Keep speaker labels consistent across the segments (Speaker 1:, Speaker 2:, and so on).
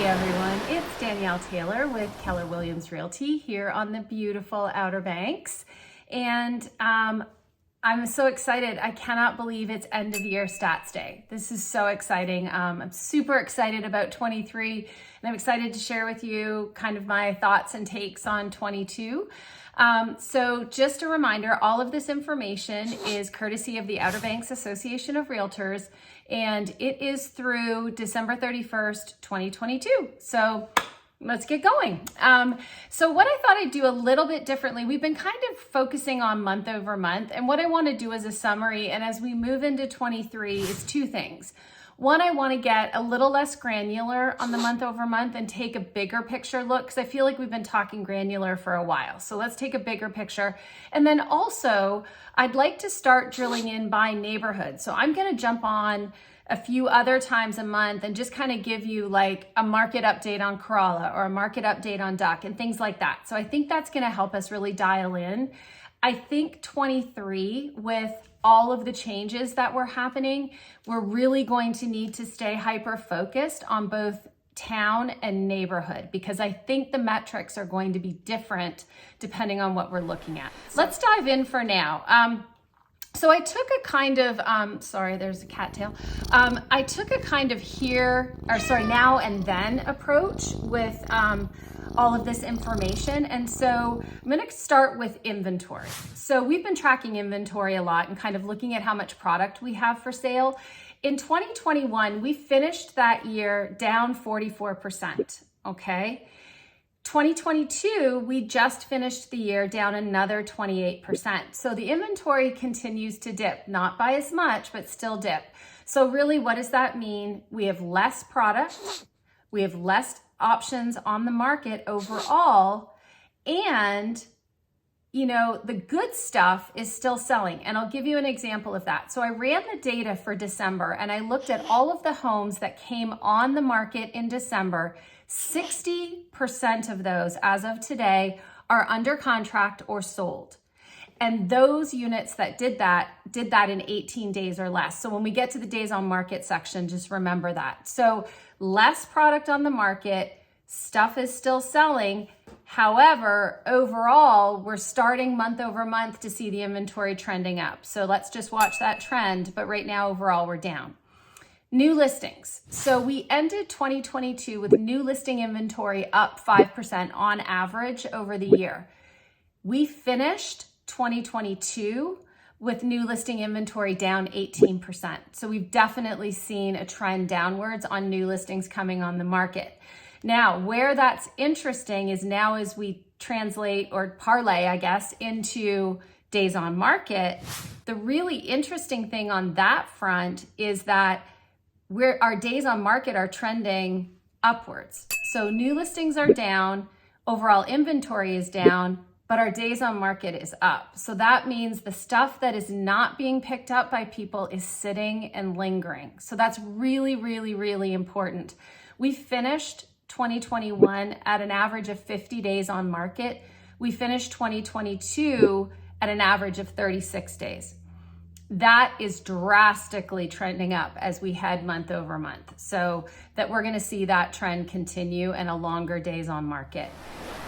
Speaker 1: everyone, it's Danielle Taylor with Keller Williams Realty here on the beautiful Outer Banks. And I'm so excited. I cannot believe it's end of year stats day. This is so exciting. I'm super excited about 23 and I'm excited to share with you kind of my thoughts and takes on 22. So just a reminder, all of this information is courtesy of the Outer Banks Association of Realtors, and it is through December 31st, 2022. So let's get going. So what I thought I'd do a little bit differently, we've been kind of focusing on month over month, and what I want to do as a summary and as we move into 23 is two things. One, I want to get a little less granular on the month over month and take a bigger picture look, because I feel like we've been talking granular for a while. So let's take a bigger picture. And then also, I'd like to start drilling in by neighborhood. So I'm going to jump on a few other times a month and just kind of give you like a market update on Corolla or a market update on Duck and things like that. So I think that's going to help us really dial in. I think 23, with all of the changes that were happening, we're really going to need to stay hyper focused on both town and neighborhood, because I think the metrics are going to be different depending on what we're looking at. Let's dive in for now. So I took a kind of, sorry, there's a cattail. I took a kind of now and then approach with all of this information. And so I'm going to start with inventory. So we've been tracking inventory a lot and kind of looking at how much product we have for sale. In 2021, we finished that year down 44%, okay? 2022, we just finished the year down another 28%. So the inventory continues to dip, not by as much, but still dip. So really, what does that mean? We have less product, we have less options on the market overall, and the good stuff is still selling. And I'll give you an example of that. So I ran the data for December and I looked at all of the homes that came on the market in December. 60% of those as of today are under contract or sold. And those units that did that in 18 days or less. So when we get to the days on market section, just remember that. So less product on the market, stuff is still selling. However, overall, we're starting month over month to see the inventory trending up. So let's just watch that trend. But right now, overall, we're down. New listings. So we ended 2022 with new listing inventory up 5% on average over the year. We finished 2022 with new listing inventory down 18%. So we've definitely seen a trend downwards on new listings coming on the market. Now, where that's interesting is now as we translate or parlay, I guess, into days on market, the really interesting thing on that front is that our days on market are trending upwards. So new listings are down, overall inventory is down, but our days on market is up. So that means the stuff that is not being picked up by people is sitting and lingering. So that's really, really, really important. We finished 2021 at an average of 50 days on market. We finished 2022 at an average of 36 days. That is drastically trending up as we head month over month. So that we're going to see that trend continue and a longer days on market.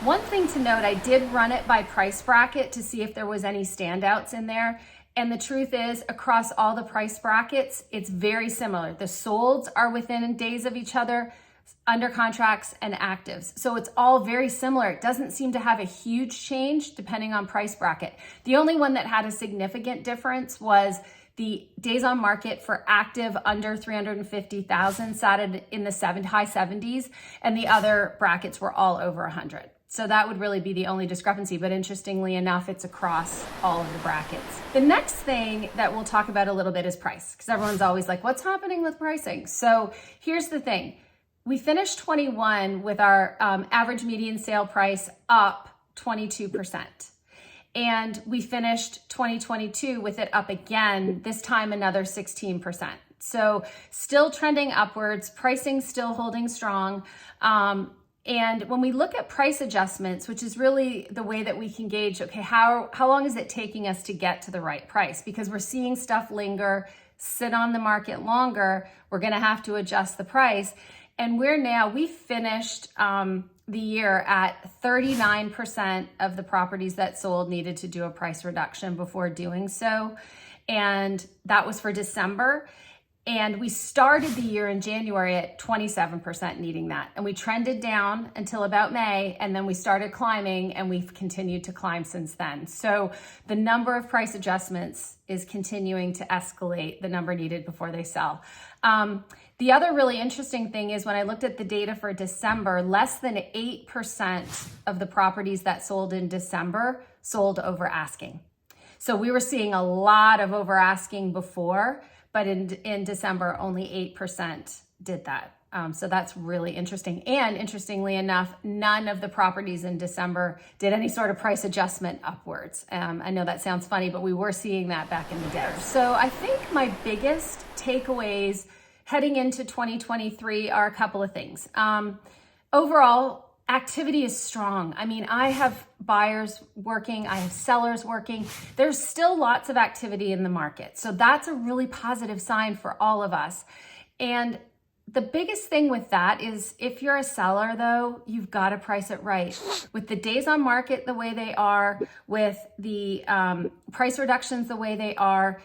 Speaker 1: One thing to note, I did run it by price bracket to see if there was any standouts in there. And the truth is, across all the price brackets, it's very similar. The solds are within days of each other, under contracts and actives. So it's all very similar. It doesn't seem to have a huge change depending on price bracket. The only one that had a significant difference was the days on market for active under 350,000 sat in the high 70s, and the other brackets were all over 100. So that would really be the only discrepancy, but interestingly enough, it's across all of the brackets. The next thing that we'll talk about a little bit is price, because everyone's always like, what's happening with pricing? So here's the thing. We finished 21 with our average median sale price up 22%. And we finished 2022 with it up again, this time another 16%. So still trending upwards, pricing still holding strong. And when we look at price adjustments, which is really the way that we can gauge, okay, how long is it taking us to get to the right price? Because we're seeing stuff linger, sit on the market longer, we're gonna have to adjust the price. And we finished the year at 39% of the properties that sold needed to do a price reduction before doing so. And that was for December. And we started the year in January at 27% needing that. And we trended down until about May, and then we started climbing, and we've continued to climb since then. So the number of price adjustments is continuing to escalate, the number needed before they sell. The other really interesting thing is when I looked at the data for December, less than 8% of the properties that sold in December sold over asking. So we were seeing a lot of over asking before, but in December, only 8% did that. So that's really interesting. And interestingly enough, none of the properties in December did any sort of price adjustment upwards. I know that sounds funny, but we were seeing that back in the day. So I think my biggest takeaways heading into 2023 are a couple of things. Overall, activity is strong. I mean, I have buyers working, I have sellers working. There's still lots of activity in the market. So that's a really positive sign for all of us. And the biggest thing with that is if you're a seller though, you've got to price it right. With the days on market the way they are, with the price reductions the way they are,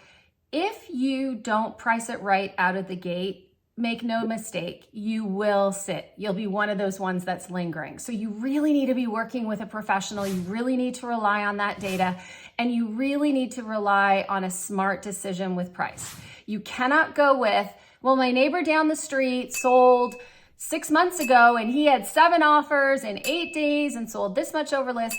Speaker 1: if you don't price it right out of the gate, make no mistake, you will sit. You'll be one of those ones that's lingering. So you really need to be working with a professional. You really need to rely on that data, and you really need to rely on a smart decision with price. You cannot go with, well, my neighbor down the street sold 6 months ago and he had 7 offers in 8 days and sold this much over list.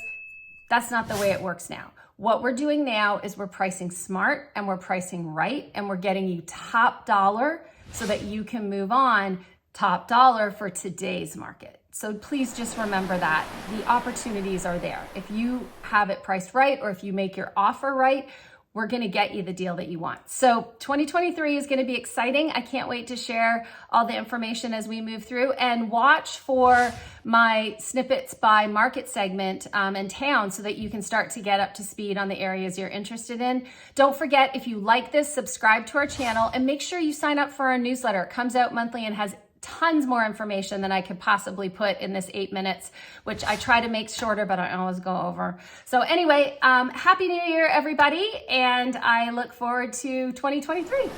Speaker 1: That's not the way it works now. What we're doing now is we're pricing smart and we're pricing right, and we're getting you top dollar so that you can move on top dollar for today's market. So please just remember that the opportunities are there. If you have it priced right, or if you make your offer right, we're going to get you the deal that you want. So 2023 is going to be exciting. I can't wait to share all the information as we move through, and watch for my snippets by market segment and town so that you can start to get up to speed on the areas you're interested in. Don't forget, if you like this, subscribe to our channel and make sure you sign up for our newsletter. It comes out monthly and has tons more information than I could possibly put in this 8 minutes, which I try to make shorter, but I always go over. So anyway, Happy New Year, everybody, and I look forward to 2023.